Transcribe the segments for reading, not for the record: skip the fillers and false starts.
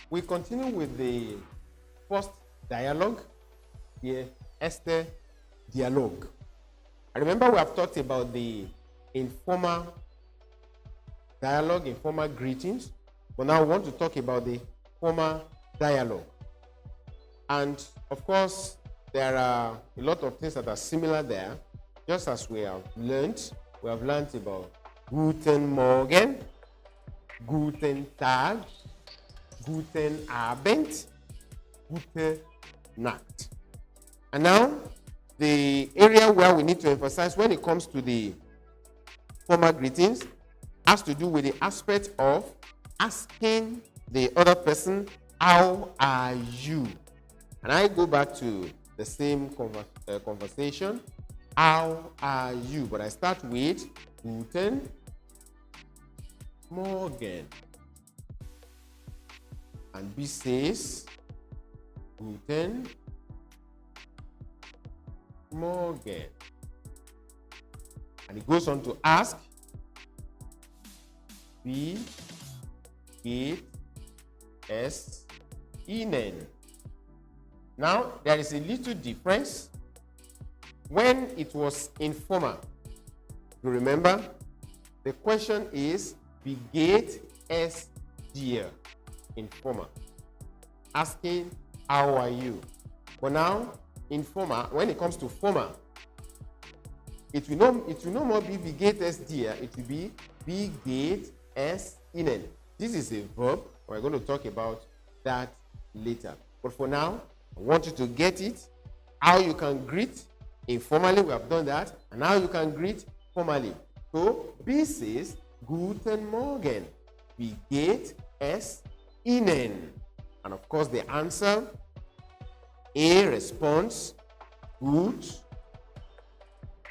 We continue with the first dialogue, the erste Dialog. I remember we have talked about the informal dialogue, informal greetings, but now we want to talk about the formal dialogue. And of course, there are a lot of things that are similar there, just as we have learned. We have learned about Guten Morgen, Guten Tag, Guten Abend, Gute Nacht. And now, the area where we need to emphasize when it comes to the formal greetings has to do with the aspect of asking the other person, how are you? And I go back to the same conversation, how are you? But I start with Guten Morgen. And B says, Guten Morgen. And he goes on to ask, wie geht es Ihnen? Now, there is a little difference. When it was informal, you remember, the question is, wie geht es dir? Informal. Asking, how are you? But now, informal, when it comes to formal, it will no more be wie geht es dir, it will be wie geht es Ihnen. This is a verb. We're going to talk about that later. But for now, I want you to get it, how you can greet informally, we have done that, and how you can greet formally. So, B says, Guten Morgen, wie geht es Ihnen? And of course, the answer, A responds, Gut,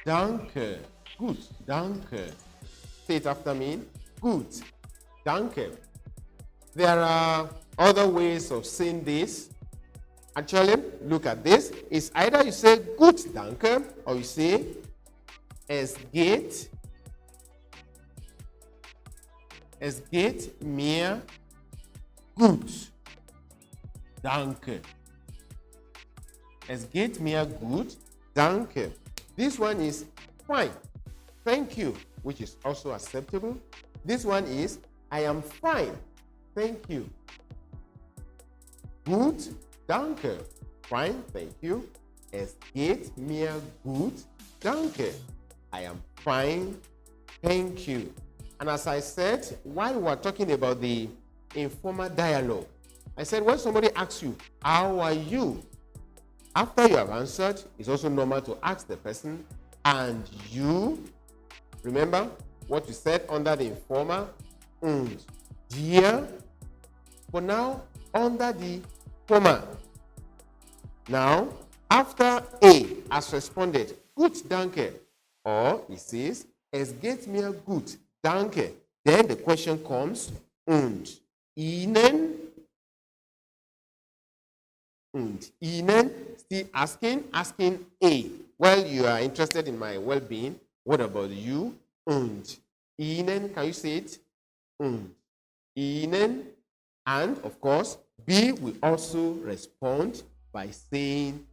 danke, gut, danke. Say it after me, gut, danke. There are other ways of saying this. Actually, look at this. It's either you say gut, danke, or you say es geht mir gut, danke. Es geht mir gut, danke. This one is fine, thank you, which is also acceptable. This one is I am fine, thank you. Gut, danke. Fine, thank you. Es geht mir gut, danke. I am fine, thank you. And as I said, while we were talking about the informal dialogue, I said when somebody asks you, how are you? After you have answered, it's also normal to ask the person, and you? Remember what we said under the informal? Und dir? But now, under the formal. Now, after A has responded, gut, danke, or he says, es geht mir gut, danke, then the question comes, und Ihnen? Und Ihnen? Still asking A. Well, you are interested in my well-being. What about you? Und Ihnen? Can you say it? Und Ihnen? And, of course, B will also respond by saying,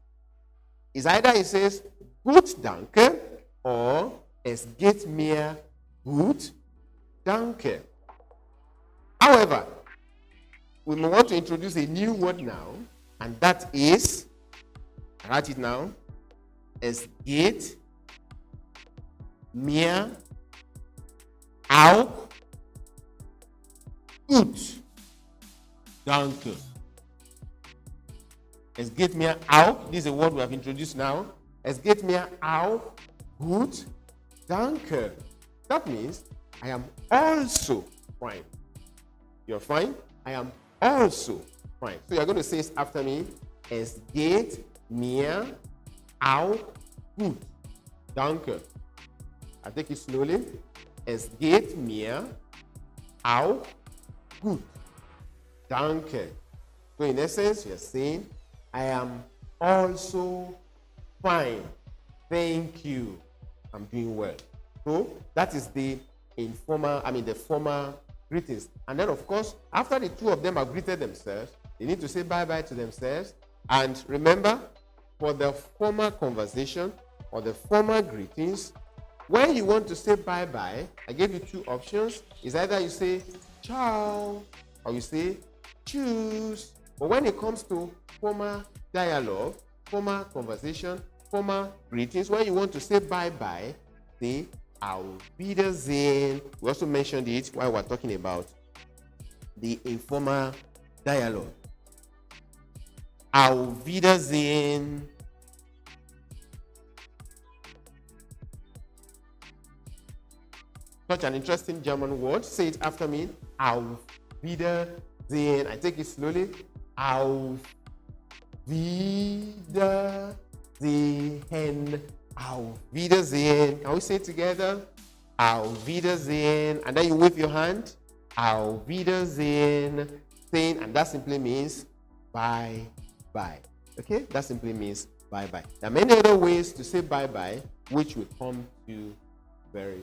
it's either he says, gut, danke, or es geht mir gut, danke. However, we want to introduce a new word now, and that is, write it now, es geht mir auch gut, danke. Es geht mir auch, this is a word we have introduced now. Es geht mir auch gut, danke. That means I am also fine. You're fine? I am also fine. So you're going to say this after me. Es geht mir auch gut, danke. I take it slowly. Es geht mir auch gut, danke. So in essence, you're saying, I am also fine. Thank you. I'm doing well. So that is the formal greetings. And then, of course, after the two of them have greeted themselves, they need to say bye-bye to themselves. And remember, for the formal conversation or the formal greetings, when you want to say bye-bye, I gave you two options. It's either you say ciao or you say tschüss. But when it comes to formal dialogue, formal conversation, formal greetings, when you want to say bye-bye, say auf Wiedersehen. We also mentioned it while we're talking about the informal dialogue. Auf Wiedersehen. Such an interesting German word. Say it after me. Auf Wiedersehen. I take it slowly. Auf Wiedersehen. Auf Wiedersehen. Can we say it together? Auf Wiedersehen. And then you wave your hand. Auf Wiedersehen. Saying, and that simply means bye-bye. Okay? That simply means bye-bye. There are many other ways to say bye-bye, which we'll come to very